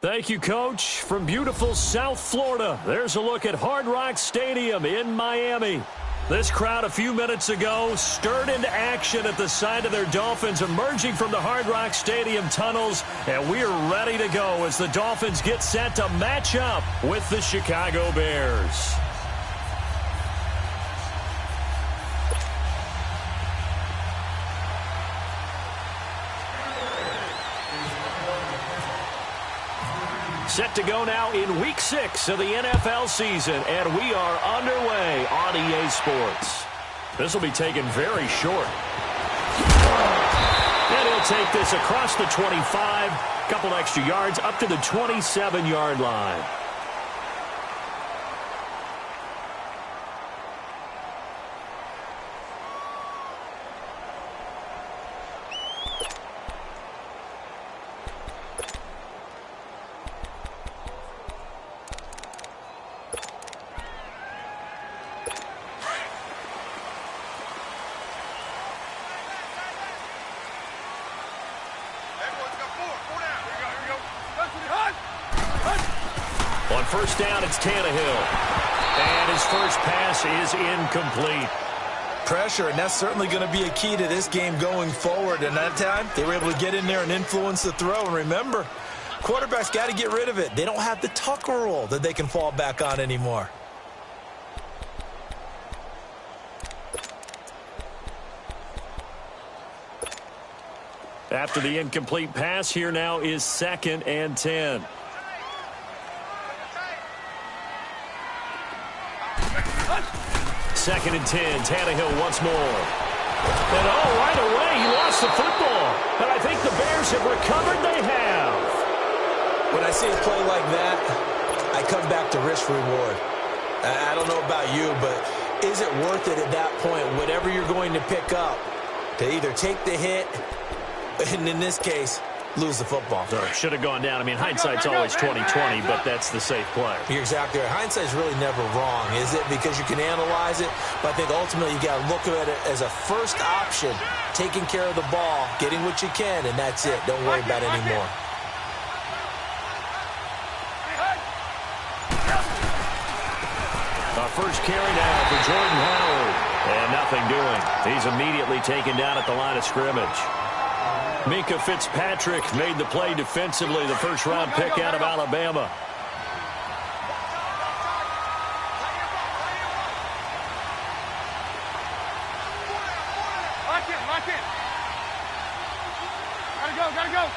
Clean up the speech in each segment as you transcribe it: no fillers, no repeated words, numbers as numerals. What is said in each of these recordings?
Thank you, Coach. From beautiful South Florida, there's a look at Hard Rock Stadium in Miami. This crowd a few minutes ago stirred into action at the side of their Dolphins emerging from the Hard Rock Stadium tunnels, and we are ready to go as the Dolphins get set to match up with the Chicago Bears. Set to go now in Week 6 of the NFL season, and we are underway on EA Sports. This will be taken very short. And he'll take this across the 25, couple extra yards up to the 27-yard line. On first down, it's Tannehill. And his first pass is incomplete. Pressure, and that's certainly going to be a key to this game going forward. And that time, they were able to get in there and influence the throw. And remember, quarterbacks got to get rid of it. They don't have the Tucker rule that they can fall back on anymore. After the incomplete pass, here now is 2nd and 10. Second and 10, Tannehill once more. And right away, he lost the football. And I think the Bears have recovered. They have. When I see a play like that, I come back to risk-reward. I don't know about you, but is it worth it at that point, whatever you're going to pick up, to either take the hit, and in this case, lose the football? Should have gone down. I mean, hindsight's always 20/20, but that's the safe play. You're exactly right. Hindsight's really never wrong, is it? Because you can analyze it, but I think ultimately you got to look at it as a first option, taking care of the ball, getting what you can, and that's it. Don't worry about it anymore. Our first carry down for Jordan Howard, and nothing doing. He's immediately taken down at the line of scrimmage. Minkah Fitzpatrick made the play defensively, the first-round pick out of Alabama. Lock in. Gotta go.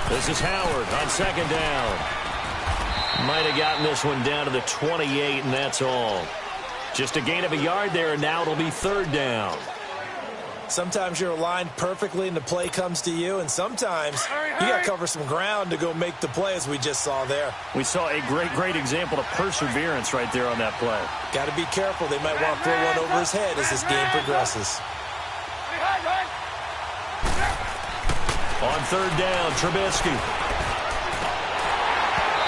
This is Howard on 2nd down. Might have gotten this one down to the 28, and that's all. Just a gain of a yard there, and now it'll be 3rd down. Sometimes you're aligned perfectly and the play comes to you, and sometimes you got to cover some ground to go make the play, as we just saw there. We saw a great example of perseverance right there on that play. Got to be careful. They might want to throw one over his head as this game progresses. On 3rd down, Trubisky.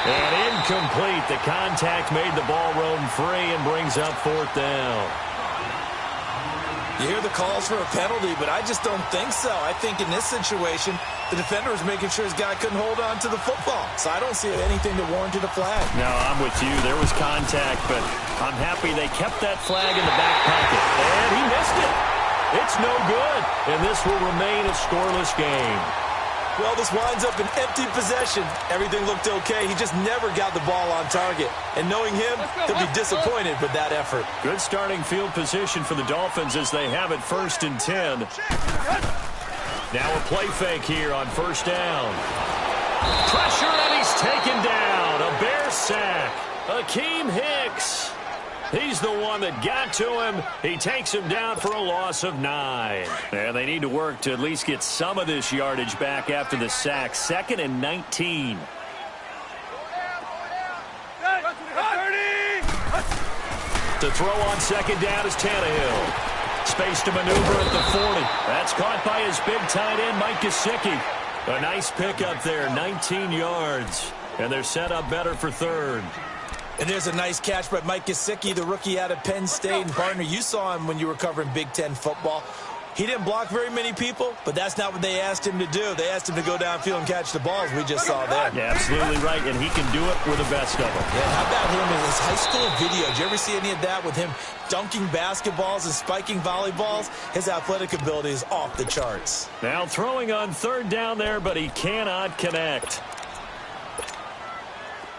And incomplete. The contact made the ball roam free and brings up 4th down. You hear the calls for a penalty, but I just don't think so. I think in this situation, the defender was making sure his guy couldn't hold on to the football. So I don't see anything that warranted a flag. No, I'm with you. There was contact, but I'm happy they kept that flag in the back pocket. And he missed it. It's no good. And this will remain a scoreless game. Well, this winds up an empty possession. Everything looked okay. He just never got the ball on target. And knowing him, he'll be disappointed with that effort. Good starting field position for the Dolphins as they have it 1st and 10. Now a play fake here on 1st down. Pressure, and he's taken down. A Bear sack. Akeem Hicks. He's the one that got to him. He takes him down for a loss of 9. And they need to work to at least get some of this yardage back after the sack. 2nd and 19. To throw on 2nd down is Tannehill. Space to maneuver at the 40. That's caught by his big tight end, Mike Gesicki. A nice pickup there, 19 yards. And they're set up better for 3rd. And there's a nice catch by Mike Gesicki, the rookie out of Penn State. And, partner, you saw him when you were covering Big Ten football. He didn't block very many people, but that's not what they asked him to do. They asked him to go downfield and catch the balls we just saw there. Yeah, absolutely right, and he can do it with the best of them. Yeah, how about him in his high school video? Did you ever see any of that with him dunking basketballs and spiking volleyballs? His athletic ability is off the charts. Now throwing on third down there, but he cannot connect.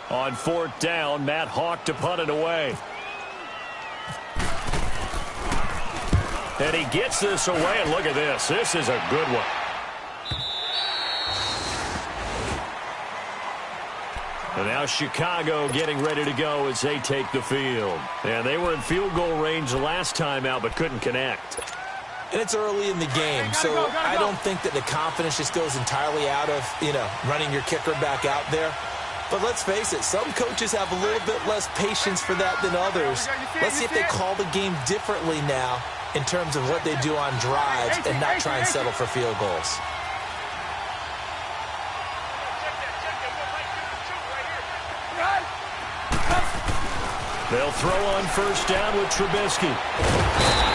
On fourth down, Matt Hawk to punt it away. And he gets this away, and look at this. This is a good one. And now Chicago getting ready to go as they take the field. And they were in field goal range the last time out, but couldn't connect. And it's early in the game, so I don't think that the confidence just goes entirely out of, running your kicker back out there. But let's face it, some coaches have a little bit less patience for that than others. Let's see if they call the game differently now in terms of what they do on drives and not try and settle for field goals. They'll throw on first down with Trubisky.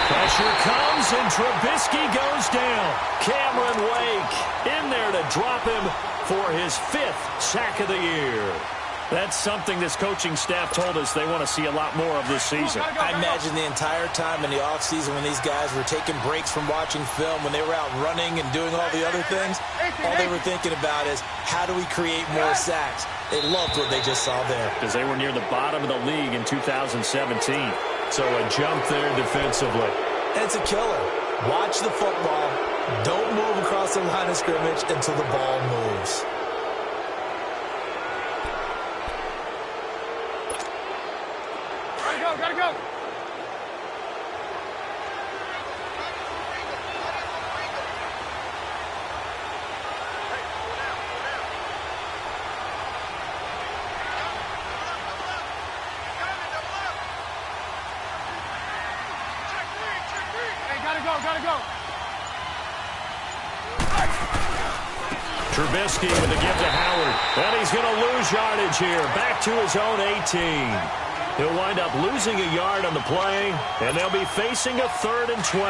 Pressure comes, and Trubisky goes down. Cameron Wake in there to drop him for his 5th sack of the year. That's something this coaching staff told us they want to see a lot more of this season. I imagine the entire time in the offseason when these guys were taking breaks from watching film, when they were out running and doing all the other things, all they were thinking about is, how do we create more sacks? They loved what they just saw there. Because they were near the bottom of the league in 2017. So a jump there defensively. And it's a killer. Watch the football. Don't move across the line of scrimmage until the ball moves. Gotta go. Hey, gotta go. Trubisky with the give to Howard. And he's going to lose yardage here. Back to his own 18. He'll wind up losing a yard on the play, and they'll be facing a 3rd and 12.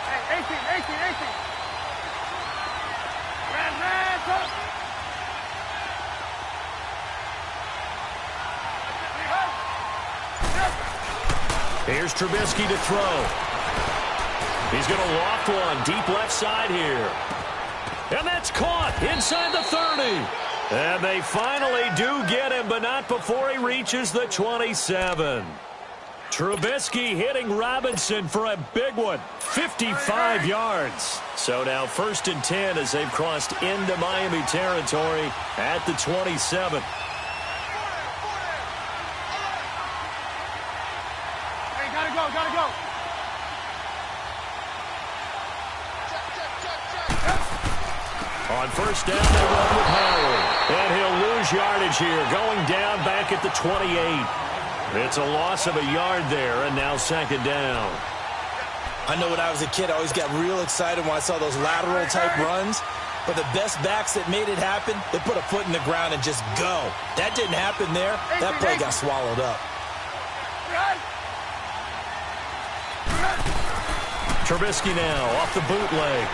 Hey, 18. Here's Trubisky to throw. He's going to loft one deep left side here. And that's caught inside the 30. And they finally do get him, but not before he reaches the 27. Trubisky hitting Robinson for a big one, 55 yards. So now 1st and 10 as they've crossed into Miami territory at the 27. Hey, gotta go. On first down, they run with Howard. And he'll lose yardage here, going down back at the 28. It's a loss of a yard there, and now 2nd down. I know when I was a kid, I always got real excited when I saw those lateral-type runs. But the best backs that made it happen, they put a foot in the ground and just go. That didn't happen there. That play got swallowed up. Trubisky now off the bootleg.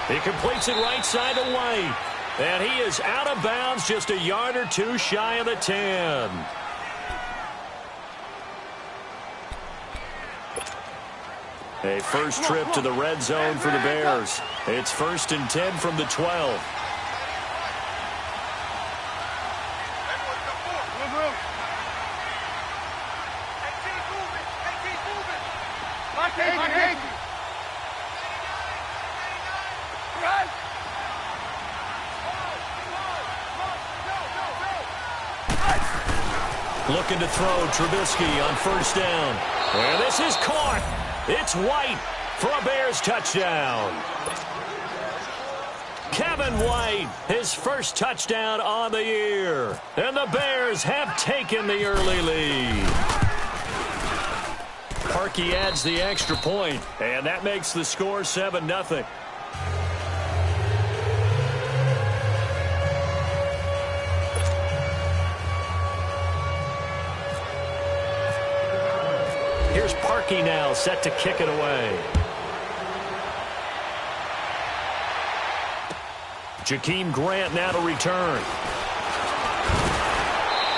He completes it right side to White. And he is out of bounds, just a yard or two shy of the 10. A first trip to the red zone for the Bears. It's 1st and 10 from the 12. Looking to throw, Trubisky on first down. And this is caught. It's White for a Bears touchdown. Kevin White, his first touchdown on the year. And the Bears have taken the early lead. Parkey adds the extra point, and that makes the score 7-0. Here's Parkey now set to kick it away. Jakeem Grant now to return.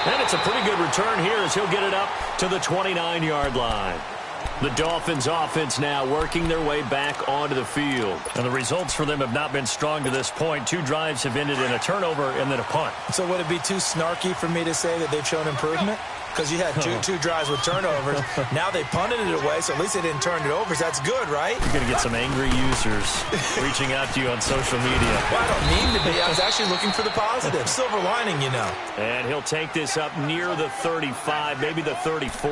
And it's a pretty good return here as he'll get it up to the 29-yard line. The Dolphins offense now working their way back onto the field. And the results for them have not been strong to this point. 2 drives have ended in a turnover and then a punt. So would it be too snarky for me to say that they've shown improvement? Because you had two drives with turnovers. Now they punted it away, so at least they didn't turn it over. So that's good, right? You're going to get some angry users reaching out to you on social media. Well, I don't mean to be. I was actually looking for the positive. Silver lining, you know. And he'll take this up near the 35, maybe the 34.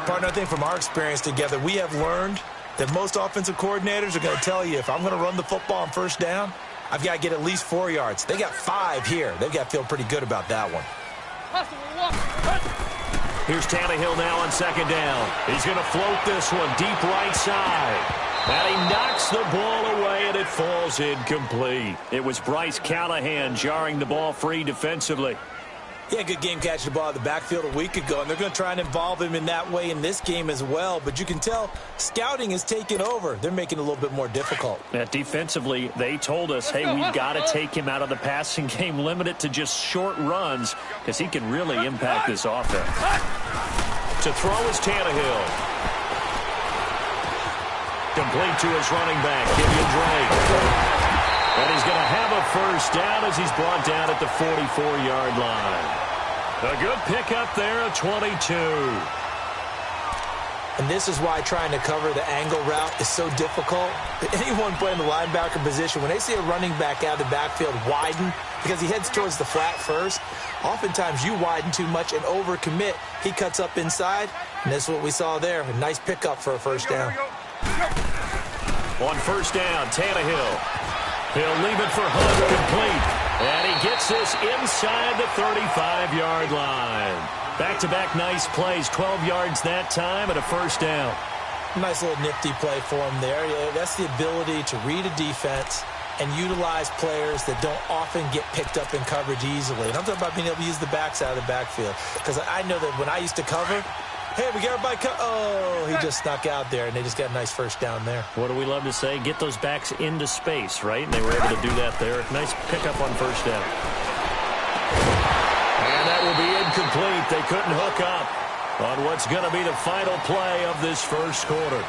Partner, I think from our experience together, we have learned that most offensive coordinators are going to tell you, if I'm going to run the football on first down, I've got to get at least 4 yards. They got 5 here. They've got to feel pretty good about that one. Here's Tannehill now on second down. He's going to float this one deep right side. And he knocks the ball away, and it falls incomplete. It was Bryce Callahan jarring the ball free defensively. Yeah, good game catching the ball at the backfield a week ago, and they're going to try and involve him in that way in this game as well. But you can tell scouting is taking over. They're making it a little bit more difficult. Yeah, defensively, they told us, hey, we've got to take him out of the passing game, limit it to just short runs, because he can really impact this offense. To throw is Tannehill. Complete to his running back, Kenyon Drake. And he's going to have a first down as he's brought down at the 44-yard line. A good pickup there of 22. And this is why trying to cover the angle route is so difficult. Anyone playing the linebacker position, when they see a running back out of the backfield widen, because he heads towards the flat first, oftentimes you widen too much and overcommit. He cuts up inside, and that's what we saw there. A nice pickup for a first down. On first down, Tannehill. He'll leave it for Hunt, complete. And he gets this inside the 35-yard line. Back-to-back nice plays, 12 yards that time and a first down. Nice little nifty play for him there. Yeah, that's the ability to read a defense and utilize players that don't often get picked up in coverage easily. And I'm talking about being able to use the backs out of the backfield. Because I know that when I used to cover, hey, we got everybody oh, he just snuck out there, and they just got a nice first down there. What do we love to say? Get those backs into space, right? And they were able to do that there. Nice pickup on first down. And that will be incomplete. They couldn't hook up on what's going to be the final play of this first quarter.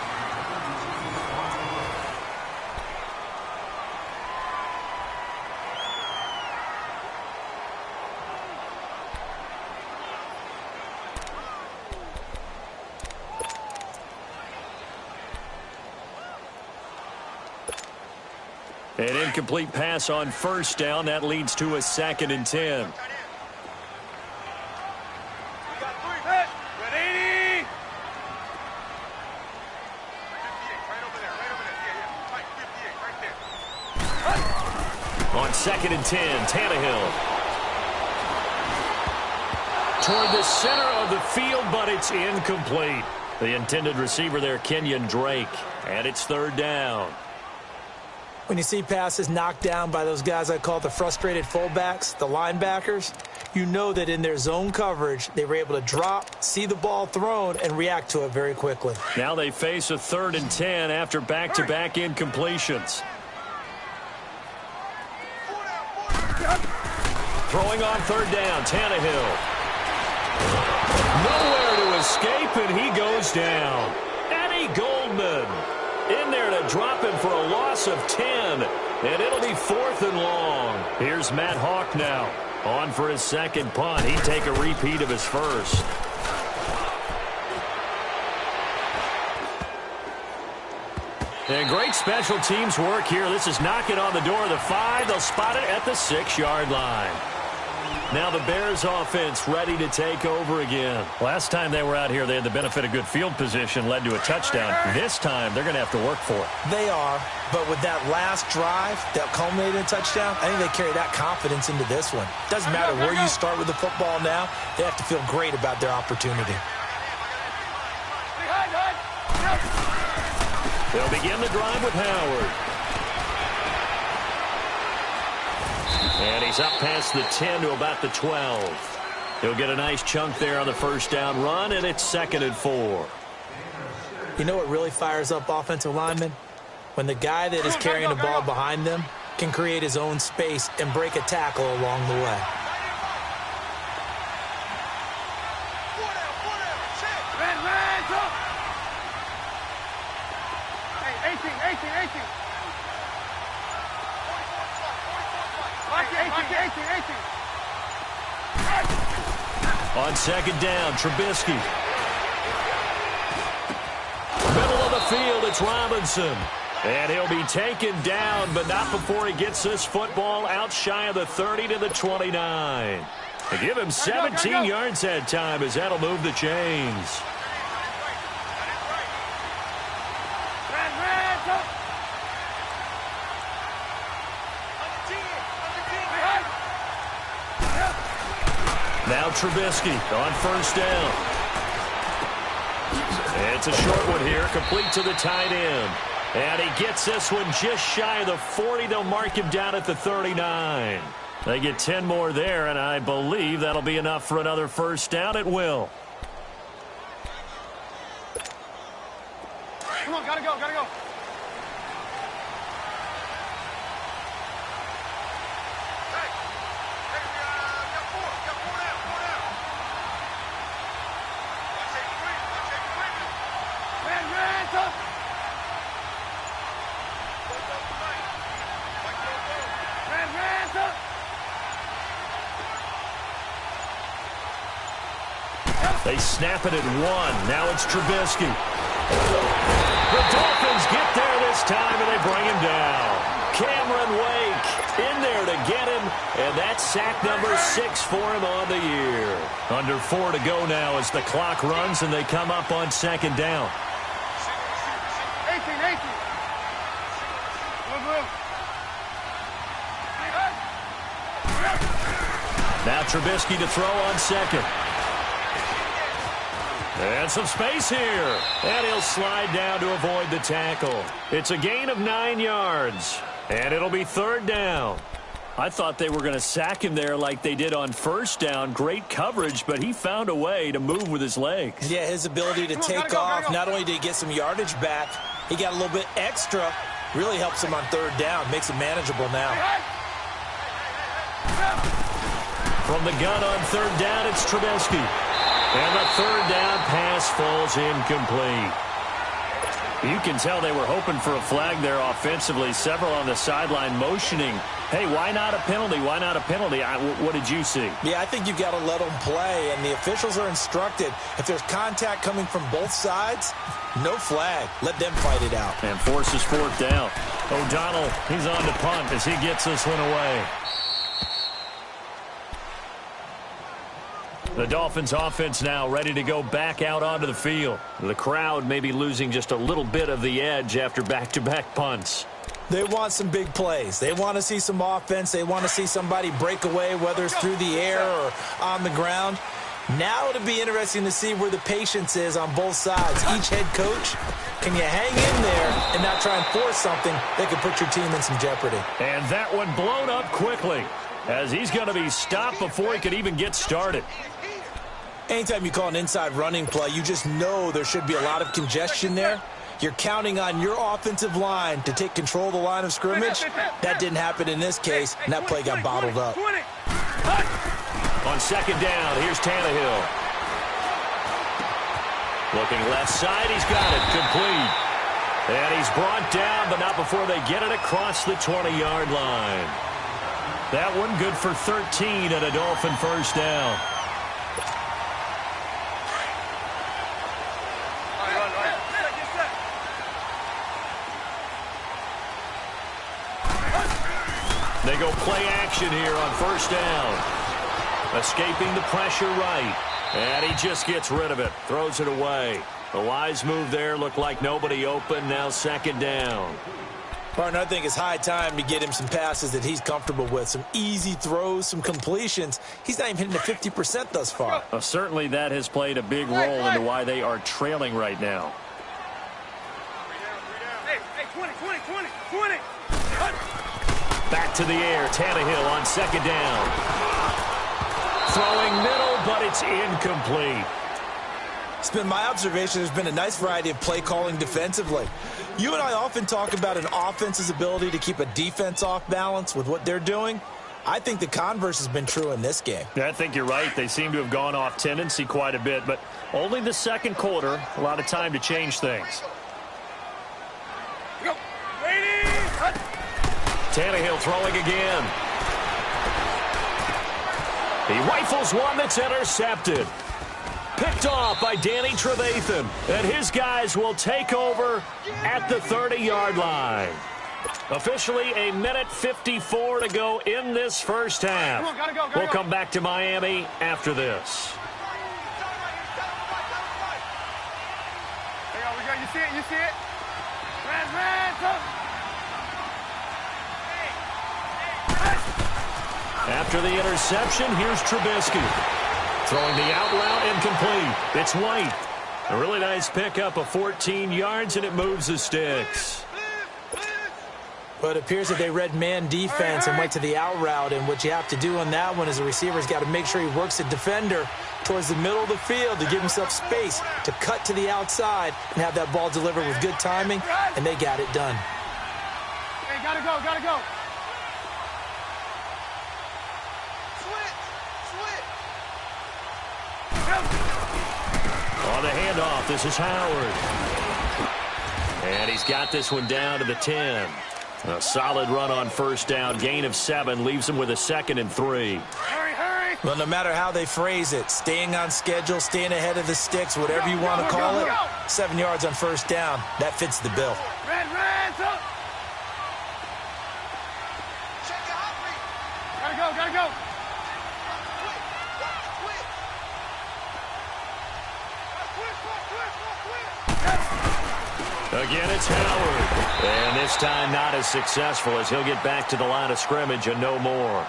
An incomplete pass on first down. That leads to a 2nd and 10. On 2nd and 10, Tannehill. Toward the center of the field, but it's incomplete. The intended receiver there, Kenyon Drake. And it's 3rd down. When you see passes knocked down by those guys I call the frustrated fullbacks, the linebackers, you know that in their zone coverage, they were able to drop, see the ball thrown, and react to it very quickly. Now they face a 3rd and 10 after back-to-back incompletions. Throwing on 3rd down, Tannehill. Nowhere to escape, and he goes down. Eddie Goldman in there to drop him for a loss of 10, and it'll be 4th and long. Here's Matt Hawk now, on for his 2nd punt. He'd take a repeat of his first. And great special teams work here. This is knocking on the door of the 5. They'll spot it at the 6-yard line. Now the Bears offense ready to take over again. Last time they were out here, they had the benefit of good field position, led to a touchdown. This time, they're going to have to work for it. They are, but with that last drive that culminated in a touchdown, I think they carry that confidence into this one. Doesn't matter where you start with the football now, they have to feel great about their opportunity. They'll begin the drive with Howard. And he's up past the 10 to about the 12. He'll get a nice chunk there on the first down run, and it's 2nd and 4. You know what really fires up offensive linemen? When the guy that is carrying the ball behind them can create his own space and break a tackle along the way. On 2nd down, Trubisky. Middle of the field, it's Robinson. And he'll be taken down, but not before he gets this football out shy of the 30 to the 29. They give him 17 yards that time as that'll move the chains. Now Trubisky on 1st down. It's a short one here, complete to the tight end. And he gets this one just shy of the 40. They'll mark him down at the 39. They get 10 more there, and I believe that'll be enough for another first down. It will. Come on, gotta go, gotta go. They snap it at 1. Now it's Trubisky. The Dolphins get there this time, and they bring him down. Cameron Wake in there to get him, and that's sack number 6 for him on the year. Under 4 to go now as the clock runs, and they come up on 2nd down. 18. Now Trubisky to throw on 2nd. And some space here. And he'll slide down to avoid the tackle. It's a gain of 9 yards. And it'll be 3rd down. I thought they were going to sack him there like they did on 1st down. Great coverage, but he found a way to move with his legs. Yeah, his ability to take off, not only did he get some yardage back, he got a little bit extra. Really helps him on 3rd down. Makes it manageable now. From the gun on 3rd down, it's Trubisky. And the 3rd down pass falls incomplete. You can tell they were hoping for a flag there offensively. Several on the sideline motioning. Hey, why not a penalty? Why not a penalty? What did you see? Yeah, I think you've got to let them play, and the officials are instructed. If there's contact coming from both sides, no flag. Let them fight it out. And forces 4th down. O'Donnell, he's on to punt as he gets this one away. The Dolphins offense now ready to go back out onto the field. The crowd may be losing just a little bit of the edge after back-to-back punts. They want some big plays. They want to see some offense. They want to see somebody break away, whether it's through the air or on the ground. Now it'll be interesting to see where the patience is on both sides. Each head coach, can you hang in there and not try and force something that could put your team in some jeopardy? And that one blown up quickly as he's going to be stopped before he could even get started. Anytime you call an inside running play, you just know there should be a lot of congestion there. You're counting on your offensive line to take control of the line of scrimmage. That didn't happen in this case, and that play got bottled up. On 2nd down, here's Tannehill. Looking left side, he's got it, complete. And he's brought down, but not before they get it across the 20-yard line. That one good for 13 and a Dolphin first down. They go play action here on 1st down. Escaping the pressure right. And he just gets rid of it. Throws it away. The wise move there. Looked like nobody open. Now 2nd down. Partner, I think it's high time to get him some passes that he's comfortable with. Some easy throws, some completions. He's not even hitting the 50% thus far. Certainly that has played a big role into why they are trailing right now. Hey, 20. Back to the air. Tannehill on 2nd down. throwing middle, but it's incomplete. It's been my observation there's been a nice variety of play calling defensively. You and I often talk about an offense's ability to keep a defense off balance with what they're doing. I think the converse has been true in this game. Yeah, I think you're right. They seem to have gone off tendency quite a bit, but only the second quarter, a lot of time to change things. Go. Ready. Tannehill throwing again. He rifles one that's intercepted. Picked off by Danny Trevathan. And his guys will take over at the 30-yard line. Officially a minute 54 to go in this first half. Come on, gotta go. We'll come back to Miami after this. There we go. You see it? You see it? Ran, go. After the interception, here's Trubisky. Throwing the out route incomplete. It's White. A really nice pickup of 14 yards, and it moves the sticks. But it appears that they read man defense and went to the out route, and what you have to do on that one is the receiver's got to make sure he works the defender towards the middle of the field to give himself space to cut to the outside and have that ball delivered with good timing, and they got it done. Hey, gotta go. On the handoff, this is Howard. And he's got this one down to the 10. A solid run on first down. Gain of 7 leaves him with a 2nd and 3. Hurry. Well, no matter how they phrase it, staying on schedule, staying ahead of the sticks, whatever you want to call it, 7 yards on first down, that fits the bill. Ran, go. Gotta go. Again, it's Howard. And this time not as successful as he'll get back to the line of scrimmage and no more.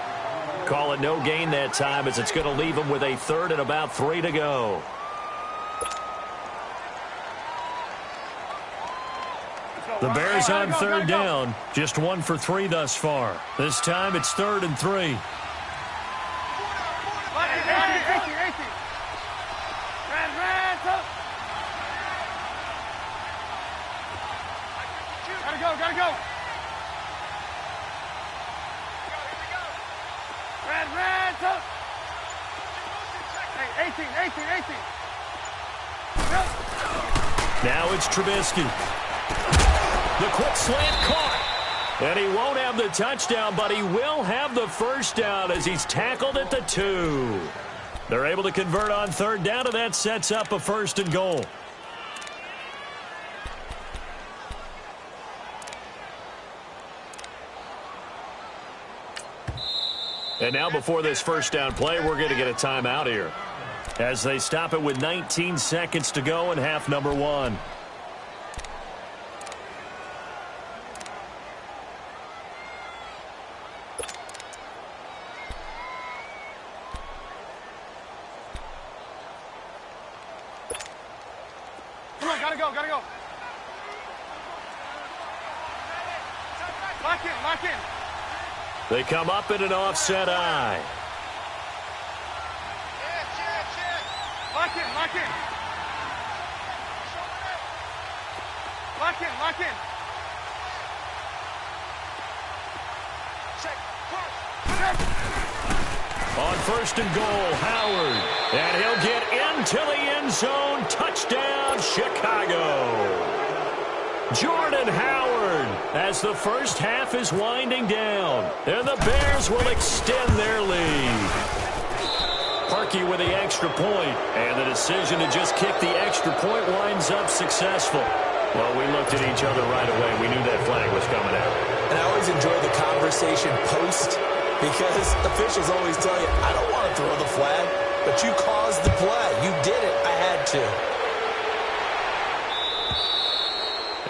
Call it no gain that time as it's going to leave him with a 3rd and about 3 to go. The Bears on 3rd down. Just 1 for 3 thus far. This time it's 3rd and 3. Gotta go. Ran, go. Hey, 18. Now it's Trubisky. The quick slant caught. And he won't have the touchdown, but he will have the first down as he's tackled at the 2. They're able to convert on 3rd down, and that sets up a 1st and goal. And now before this first down play, we're going to get a timeout here as they stop it with 19 seconds to go in half number 1. Come on, gotta go. Lock in. They come up in an offset eye. Lock in. On 1st and goal, Howard. And he'll get into the end zone. Touchdown, Chicago. Jordan Howard as the first half is winding down. And the Bears will extend their lead. Parkey with the extra point. And the decision to just kick the extra point winds up successful. Well, we looked at each other right away. We knew that flag was coming out. And I always enjoy the conversation post because officials always tell you, I don't want to throw the flag, but you caused the play. You did it. I had to.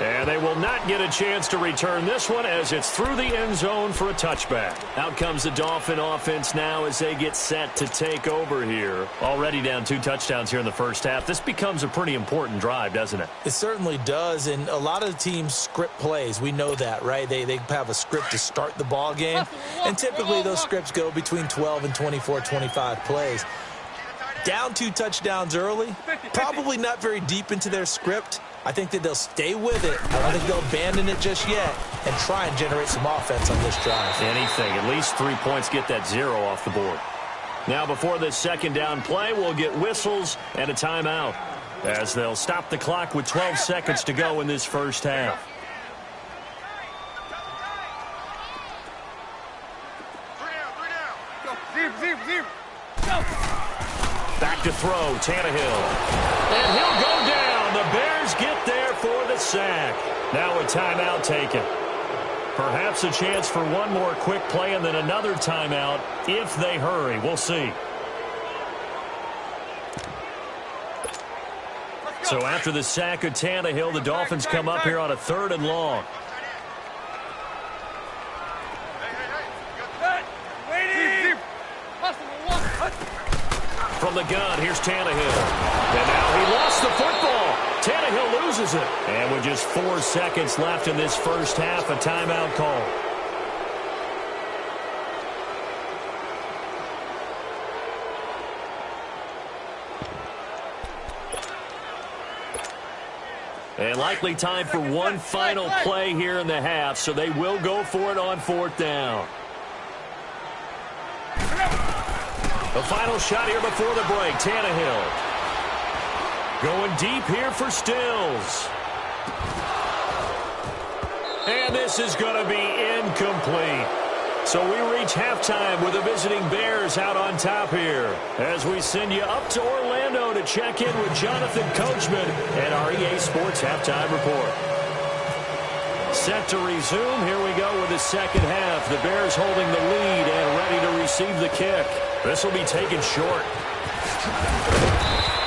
And they will not get a chance to return this one as it's through the end zone for a touchback. Out comes the Dolphin offense now as they get set to take over here. Already down 2 touchdowns here in the first half. This becomes a pretty important drive, doesn't it? It certainly does, and a lot of the teams script plays. We know that, right? They have a script to start the ball game, and typically those scripts go between 12 and 24, 25 plays. Down 2 touchdowns early, probably not very deep into their script. I think that they'll stay with it. I don't think they'll abandon it just yet and try and generate some offense on this drive. Anything. At least 3 points, get that 0 off the board. Now before this second down play, we'll get whistles and a timeout as they'll stop the clock with 12 seconds to go in this first half. Back to throw, Tannehill. And he'll go down. The Bears get there for the sack. Now a timeout taken. Perhaps a chance for one more quick play and then another timeout if they hurry. We'll see. So after the sack of Tannehill, the Dolphins come up here on a 3rd and long. From the gun, here's Tannehill. And now he lost the football. Tannehill loses it. And with just 4 seconds left in this first half, a timeout call. And likely time for one final play here in the half, so they will go for it on 4th down. The final shot here before the break, Tannehill. Going deep here for Stills. And this is going to be incomplete. So we reach halftime with the visiting Bears out on top here as we send you up to Orlando to check in with Jonathan Coachman and our EA Sports Halftime Report. Set to resume. Here we go with the second half. The Bears holding the lead and ready to receive the kick. This will be taken short.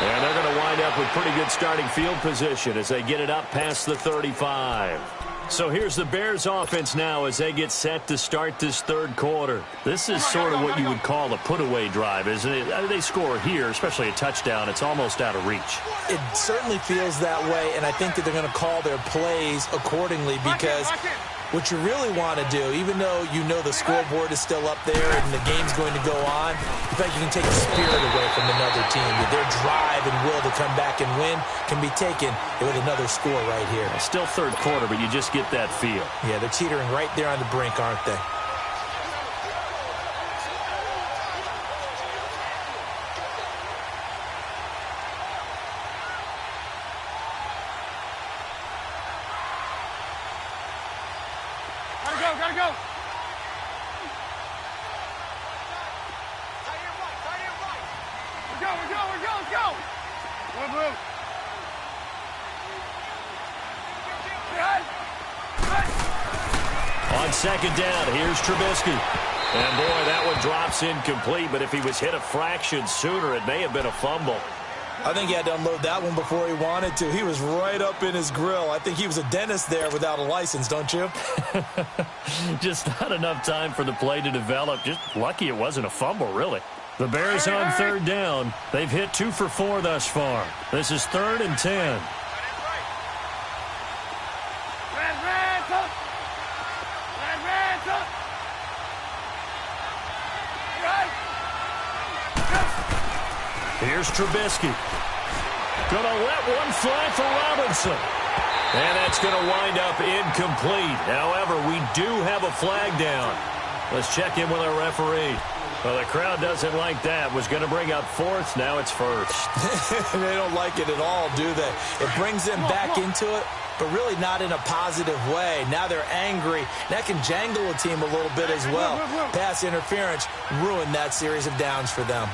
And they're going to wind up with pretty good starting field position as they get it up past the 35. So here's the Bears offense now as they get set to start this 3rd quarter. This is sort of what you would call a put-away drive, isn't it? They score here, especially a touchdown. It's almost out of reach. It certainly feels that way, and I think that they're going to call their plays accordingly because what you really want to do, even though you know the scoreboard is still up there and the game's going to go on, in fact, you can take the spirit away from another team. Their drive and will to come back and win can be taken with another score right here. Still 3rd quarter, but you just get that feel. Yeah, they're teetering right there on the brink, aren't they? Gotta go. Let's go. Blue. On second down, here's Trubisky. And boy, that one drops incomplete, but if he was hit a fraction sooner, it may have been a fumble. I think he had to unload that one before he wanted to. He was right up in his grill. I think he was a dentist there without a license, don't you? Just not enough time for the play to develop. Just lucky it wasn't a fumble, really. The Bears on 3rd down. They've hit 2 for 4 thus far. This is 3rd and 10. Here's Trubisky. Gonna let one fly for Robinson. And that's going to wind up incomplete. However, we do have a flag down. Let's check in with our referee. Well, the crowd doesn't like that. Was going to bring up 4th. Now it's 1st. They don't like it at all, do they? It brings them back into it, but really not in a positive way. Now they're angry. That can jangle a team a little bit as well. Pass interference ruined that series of downs for them.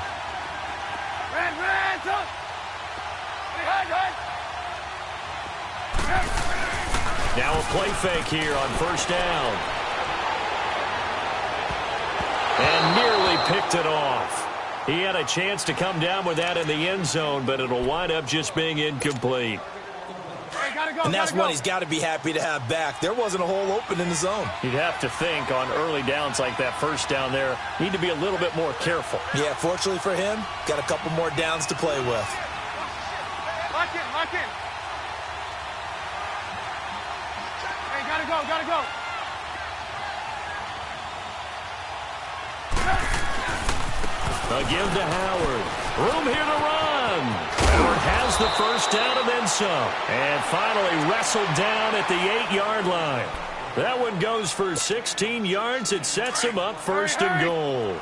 Now a play fake here on 1st down. And nearly picked it off. He had a chance to come down with that in the end zone, but it'll wind up just being incomplete. Hey, gotta And that's one he's got to be happy to have back. There wasn't a hole open in the zone. You'd have to think on early downs like that first down there, need to be a little bit more careful. Yeah, fortunately for him, got a couple more downs to play with. Lock in, lock in. Hey, gotta go, gotta go. A give to Howard. Room here to run. Howard has the first down and then some. And finally wrestled down at the 8-yard line. That one goes for 16 yards. It sets him up first and goal.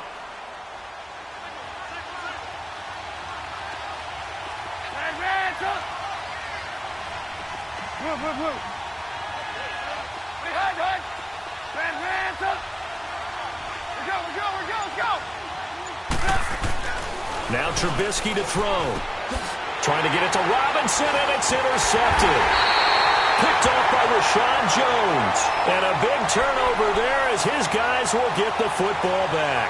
Move. Hey, hide. Let's go. Now Trubisky to throw. Trying to get it to Robinson, and it's intercepted. Picked off by Rashawn Jones. And a big turnover there as his guys will get the football back.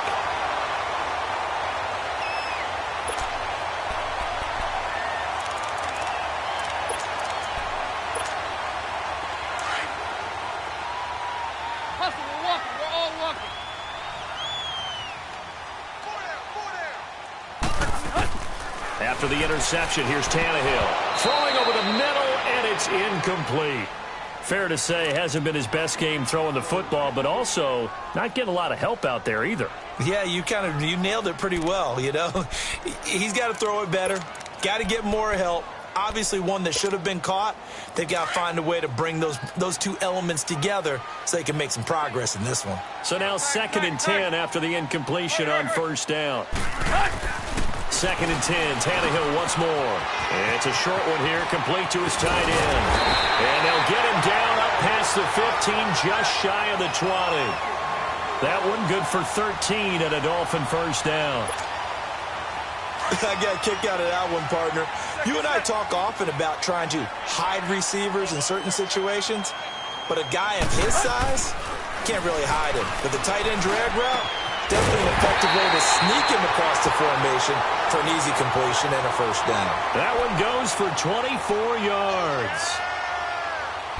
Hustle, we're walking. We're all walking. After the interception, here's Tannehill. Throwing over the middle, and it's incomplete. Fair to say, hasn't been his best game throwing the football, but also not getting a lot of help out there either. Yeah, you nailed it pretty well, you know. He's got to throw it better. Got to get more help. Obviously one that should have been caught. They've got to find a way to bring those two elements together so they can make some progress in this one. So now 2nd and 10 after the incompletion on first down. 2nd and 10, Tannehill once more. It's a short one here, complete to his tight end. And they'll get him down up past the 15, just shy of the 20. That one good for 13 and a Dolphin first down. I got a kick out of that one, partner. You and I talk often about trying to hide receivers in certain situations, but a guy of his size can't really hide him. But the tight end drag route, definitely an effective way to sneak him across the formation for an easy completion and a first down. That one goes for 24 yards.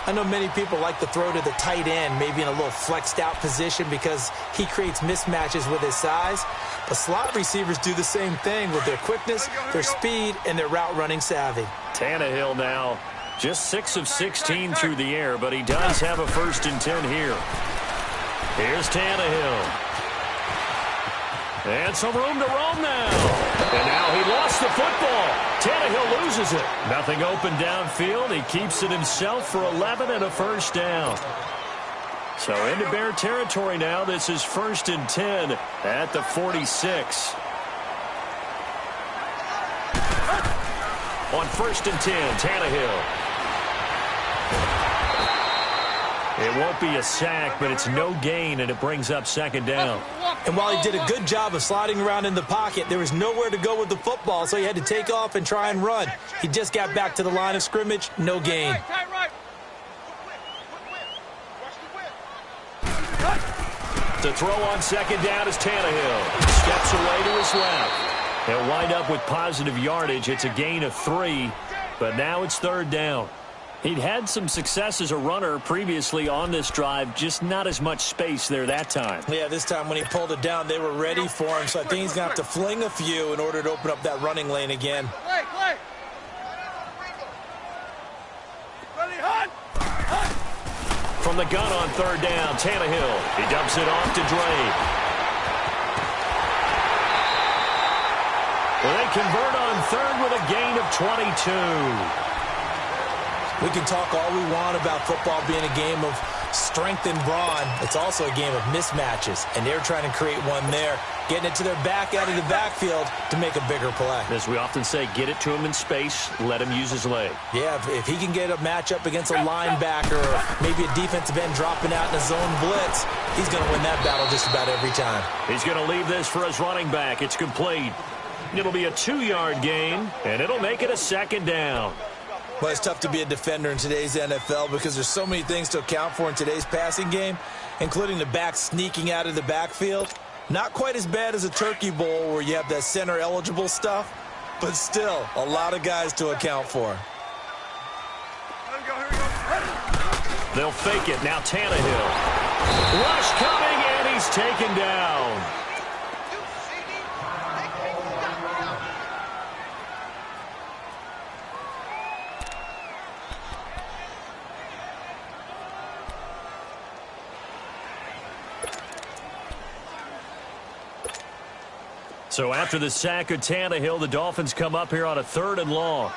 I know many people like to throw to the tight end, maybe in a little flexed out position because he creates mismatches with his size. But slot receivers do the same thing with their quickness, their speed, and their route running savvy. Tannehill now just 6 of 16 through the air, but he does have a 1st and 10 here. Here's Tannehill. And some room to roam now. And now he lost the football. Tannehill loses it. Nothing open downfield. He keeps it himself for 11 and a first down. So into Bear territory now. This is 1st and 10 at the 46. On 1st and 10, Tannehill. It won't be a sack, but it's no gain, and it brings up 2nd down. And while he did a good job of sliding around in the pocket, there was nowhere to go with the football, so he had to take off and try and run. He just got back to the line of scrimmage, no gain. To throw on 2nd down is Tannehill. Steps away to his left. He'll wind up with positive yardage. It's a gain of 3, but now it's 3rd down. He'd had some success as a runner previously on this drive, just not as much space there that time. Yeah, this time when he pulled it down, they were ready for him, so I think he's going to have to fling a few in order to open up that running lane again. Play. Ready, hunt. From the gun on 3rd down, Tannehill. He dumps it off to Drake. Well, they convert on 3rd with a gain of 22. We can talk all we want about football being a game of strength and brawn. It's also a game of mismatches, and they're trying to create one there, getting it to their back out of the backfield to make a bigger play. As we often say, get it to him in space, let him use his leg. Yeah, if he can get a matchup against a linebacker or maybe a defensive end dropping out in a zone blitz, he's going to win that battle just about every time. He's going to leave this for his running back. It's complete. It'll be a 2-yard gain, and it'll make it a 2nd down. Well, it's tough to be a defender in today's NFL because there's so many things to account for in today's passing game, including the back sneaking out of the backfield. Not quite as bad as a turkey bowl where you have that center-eligible stuff, but still a lot of guys to account for. Let's go, here we go. They'll fake it. Now Tannehill. Rush coming, and he's taken down. So after the sack of Tannehill, the Dolphins come up here on a 3rd and long.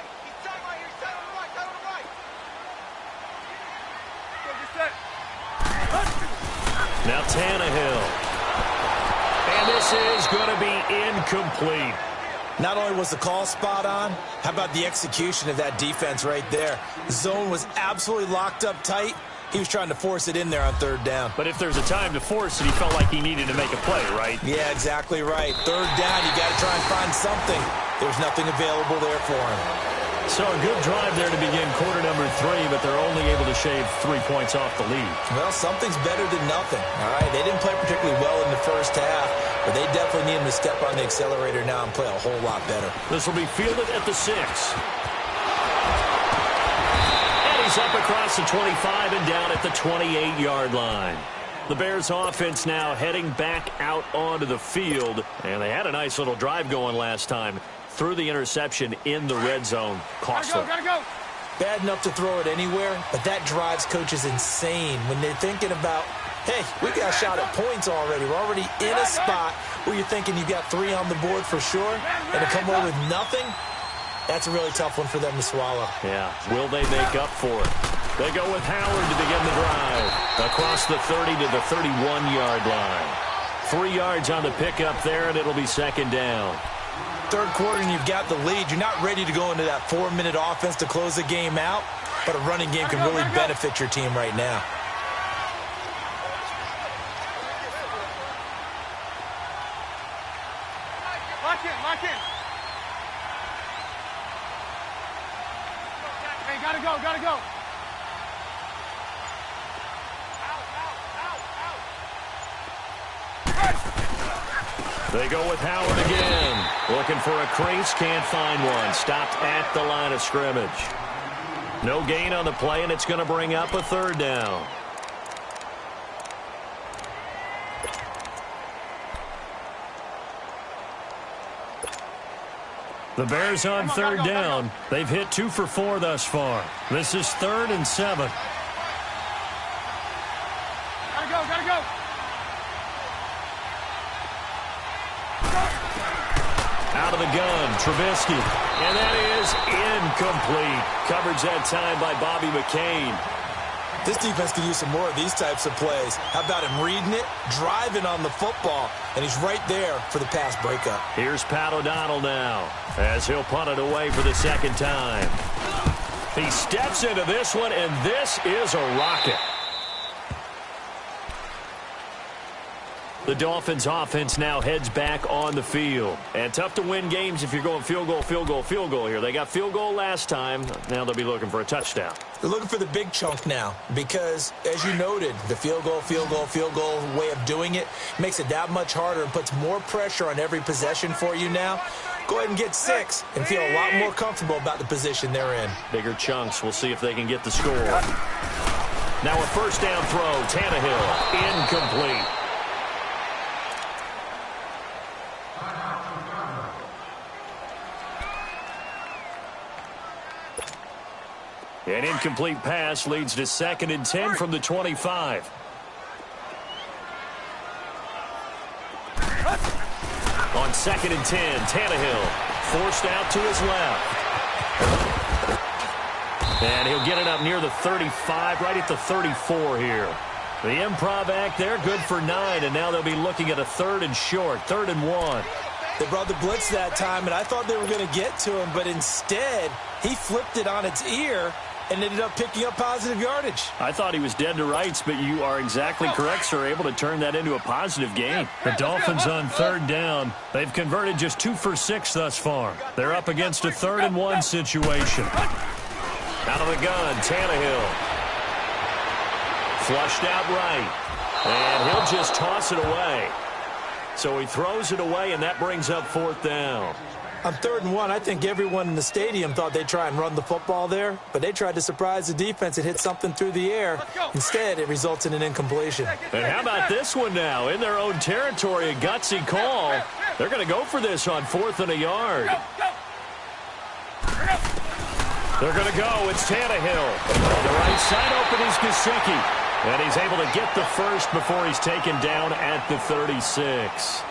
Now Tannehill. And this is going to be incomplete. Not only was the call spot on, how about the execution of that defense right there? The zone was absolutely locked up tight. He was trying to force it in there on 3rd down. But if there's a time to force it, he felt like he needed to make a play, right? Yeah, exactly right. 3rd down, you got to try and find something. There's nothing available there for him. So a good drive there to begin quarter number 3, but they're only able to shave 3 points off the lead. Well, something's better than nothing. All right, they didn't play particularly well in the first half, but they definitely need him to step on the accelerator now and play a whole lot better. This will be fielded at the 6. And he's up across the 25 and down at the 28-yard line. The Bears offense now heading back out onto the field, and they had a nice little drive going last time. Threw the interception in the red zone. Costly. Gotta go. Bad enough to throw it anywhere, but that drives coaches insane when they're thinking about, hey, we got a shot at points already. We're already in a spot where you're thinking you got 3 on the board for sure, and to come away with nothing, that's a really tough one for them to swallow. Yeah, will they make up for it? They go with Howard to begin the drive. Across the 30 to the 31-yard line. 3 yards on the pickup there, and it'll be 2nd down. 3rd quarter and you've got the lead. You're not ready to go into that 4-minute offense to close the game out, but a running game can really benefit your team right now. Lock in. Hey, gotta go. They go with Howard again. Looking for a crease, can't find one. Stopped at the line of scrimmage. No gain on the play, and it's going to bring up a 3rd down. The Bears on 3rd down. They've hit 2 for 4 thus far. This is 3rd and 7. Gotta go. Out of the gun, Trubisky. And that is incomplete. Coverage that time by Bobby McCain. This defense could use some more of these types of plays. How about him reading it, driving on the football, and he's right there for the pass breakup. Here's Pat O'Donnell now as he'll punt it away for the 2nd time. He steps into this one, and this is a rocket. The Dolphins offense now heads back on the field. And tough to win games if you're going field goal here. They got field goal last time. Now they'll be looking for a touchdown. They're looking for the big chunk now because, as you noted, the field goal way of doing it makes it that much harder and puts more pressure on every possession for you now. Go ahead and get 6 and feel a lot more comfortable about the position they're in. Bigger chunks. We'll see if they can get the score. Now a 1st down throw. Tannehill. Incomplete. An incomplete pass leads to 2nd and 10 from the 25. On 2nd and 10, Tannehill forced out to his left. And he'll get it up near the 35, right at the 34 here. The improv act there, good for 9, and now they'll be looking at a 3rd and short, 3rd and 1. They brought the blitz that time, and I thought they were going to get to him, but instead he flipped it on its ear and ended up picking up positive yardage. I thought he was dead to rights, but you are exactly correct, sir, able to turn that into a positive gain. The Dolphins on 3rd down. They've converted just 2 for 6 thus far. They're up against a 3rd and 1 situation. Out of the gun, Tannehill. Flushed out right. And he'll just toss it away. So he throws it away, and that brings up 4th down. On 3rd and 1, I think everyone in the stadium thought they'd try and run the football there, but they tried to surprise the defense and hit something through the air. Instead, it results in an incompletion. And how about this one now? In their own territory, a gutsy call. They're going to go for this on 4th and a yard. They're going to go. It's Tannehill. On the right side open is Gesicki. And he's able to get the first before he's taken down at the 36.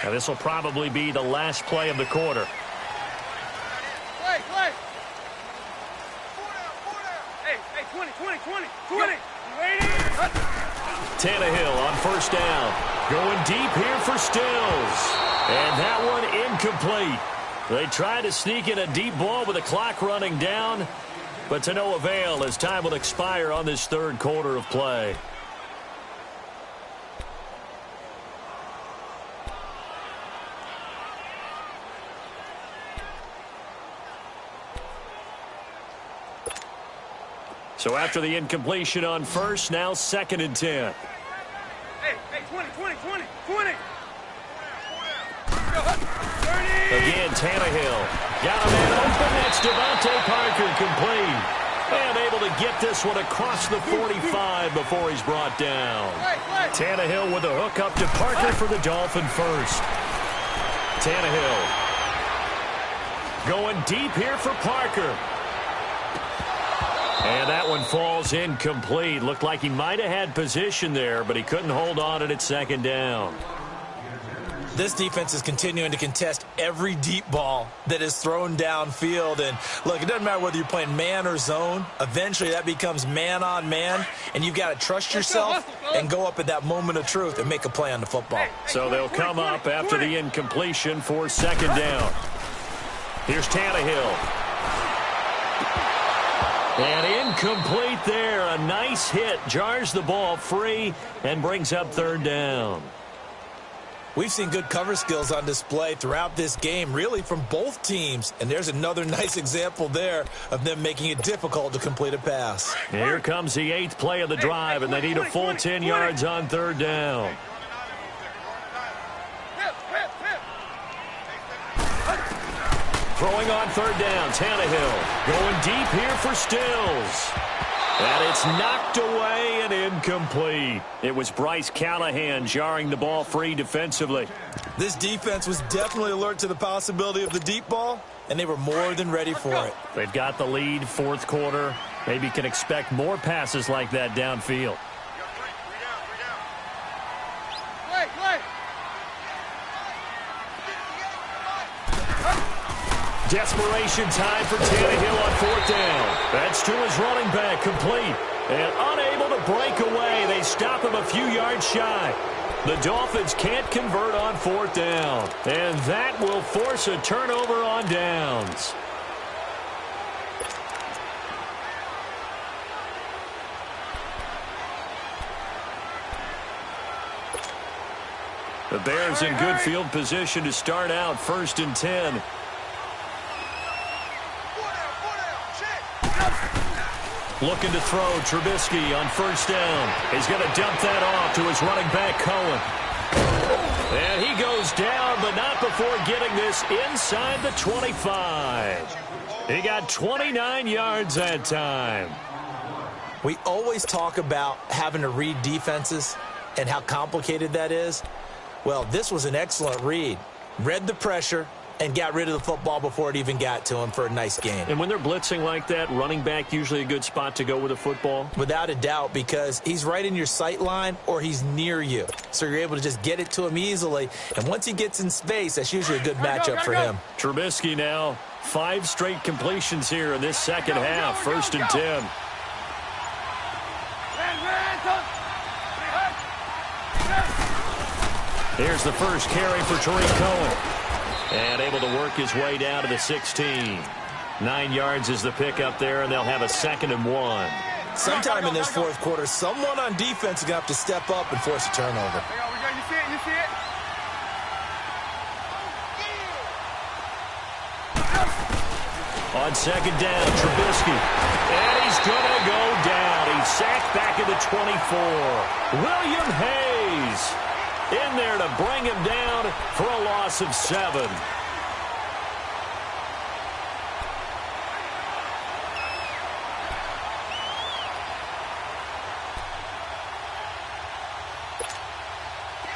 Now this will probably be the last play of the quarter. Play. Hey, 20. Tannehill on 1st down. Going deep here for Stills. And that one incomplete. They tried to sneak in a deep ball with the clock running down, but to no avail as time will expire on this 3rd quarter of play. So after the incompletion on 1st, now 2nd and 10. Hey, 20. Again, Tannehill. Got a man open. That's Devontae Parker complete. And able to get this one across the 45 before he's brought down. Tannehill with a hook up to Parker for the Dolphin first. Tannehill going deep here for Parker. And that one falls incomplete. Looked like he might have had position there, but he couldn't hold on it at 2nd down. This defense is continuing to contest every deep ball that is thrown downfield. And, look, it doesn't matter whether you're playing man or zone. Eventually, that becomes man-on-man, and you've got to trust yourself and go up at that moment of truth and make a play on the football. So they'll come up after the incompletion for 2nd down. Here's Tannehill. And incomplete there. A nice hit. Jars the ball free and brings up 3rd down. We've seen good cover skills on display throughout this game, really from both teams. And there's another nice example there of them making it difficult to complete a pass. Here comes the 8th play of the drive, and they need a full 10 yards on 3rd down. Throwing on 3rd down, Tannehill going deep here for Stills. And it's knocked away and incomplete. It was Bryce Callahan jarring the ball free defensively. This defense was definitely alert to the possibility of the deep ball, and they were more than ready for it. They've got the lead, 4th quarter. Maybe can expect more passes like that downfield. Desperation time for Tannehill on 4th down. That's to his running back, complete. And unable to break away. They stop him a few yards shy. The Dolphins can't convert on 4th down. And that will force a turnover on downs. The Bears in good field position to start out 1st and 10. Looking to throw, Trubisky on 1st down. He's going to dump that off to his running back, Cohen. And he goes down, but not before getting this inside the 25. He got 29 yards that time. We always talk about having to read defenses and how complicated that is. Well, this was an excellent read. Read the pressure and got rid of the football before it even got to him for a nice gain. And when they're blitzing like that, running back usually a good spot to go with a football? Without a doubt, because he's right in your sight line or he's near you. So you're able to just get it to him easily. And once he gets in space, that's usually a good matchup for him. Trubisky now, 5 straight completions here in this second half. 1st and 10. Here's the first carry for Tariq Cohen. And able to work his way down to the 16. 9 yards is the pickup there, and they'll have a 2nd and 1. Sometime in this 4th quarter, someone on defense is going to have to step up and force a turnover. You see it? On second down, Trubisky. And he's going to go down. He's sacked back at the 24. William Hayes in there to bring him down for a loss of 7.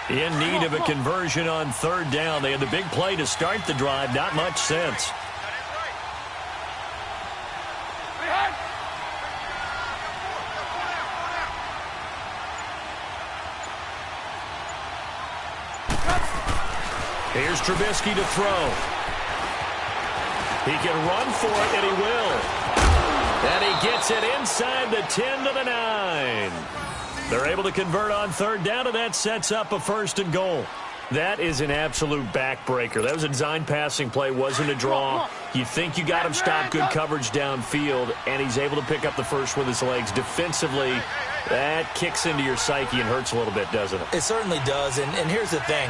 In need of a conversion on third down. They had the big play to start the drive. Not much sense. Here's Trubisky to throw. He can run for it, and he will. And he gets it inside the 10 to the 9. They're able to convert on third down, and that sets up a 1st and goal. That is an absolute backbreaker. That was a design passing play, wasn't a draw. You think you got him stopped, good coverage downfield, and he's able to pick up the first with his legs. Defensively, that kicks into your psyche and hurts a little bit, doesn't it? It certainly does, and here's the thing.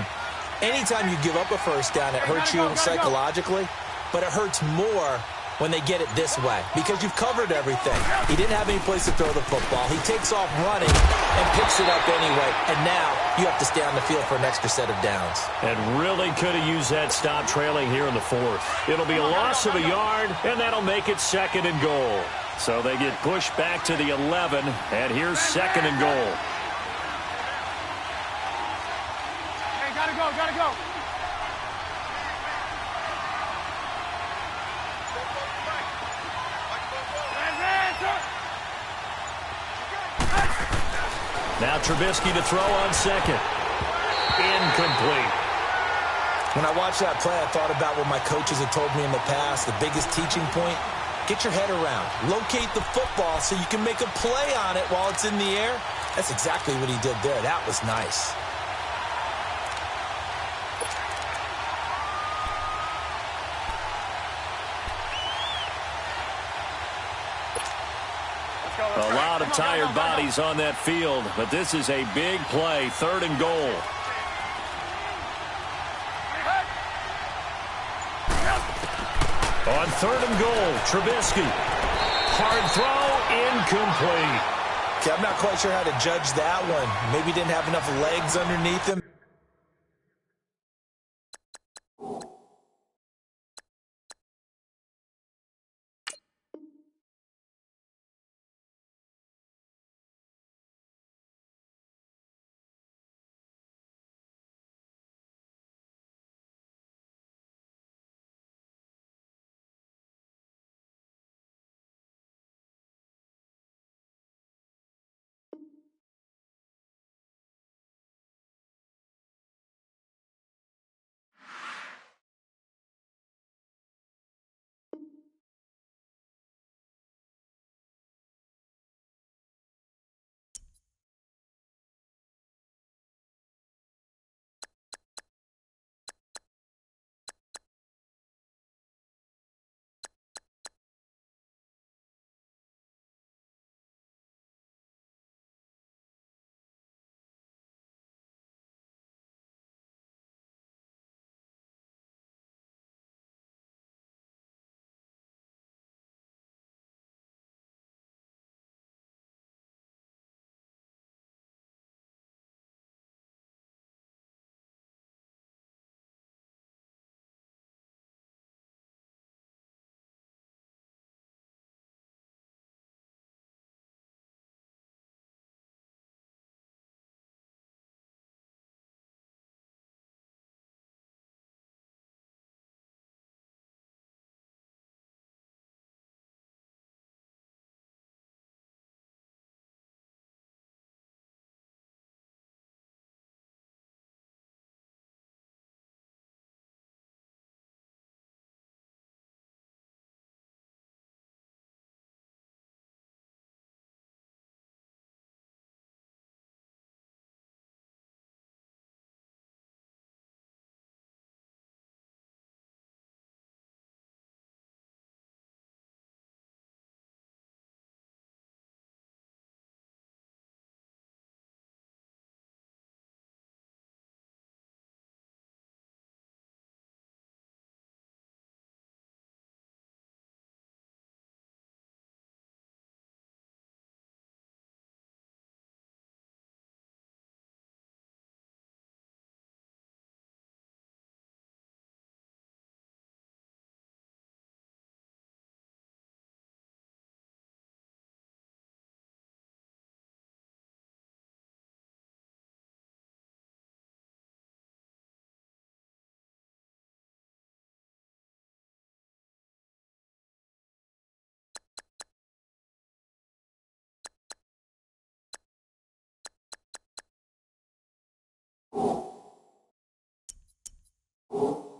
Anytime you give up a first down, it hurts you psychologically, but it hurts more when they get it this way because you've covered everything. He didn't have any place to throw the football. He takes off running and picks it up anyway, and now you have to stay on the field for an extra set of downs. And really could have used that stop trailing here in the 4th. It'll be a loss of a yard, and that'll make it 2nd and goal. So they get pushed back to the 11, and here's 2nd and goal. Hey, gotta go, gotta go. Now Trubisky to throw on second. Incomplete. When I watched that play, I thought about what my coaches had told me in the past. The biggest teaching point, get your head around. Locate the football so you can make a play on it while it's in the air. That's exactly what he did there. That was nice. A lot of tired bodies on that field, but this is a big play, 3rd and goal. On 3rd and goal, Trubisky. Hard throw, incomplete. Okay, I'm not quite sure how to judge that one. Maybe didn't have enough legs underneath him. Go.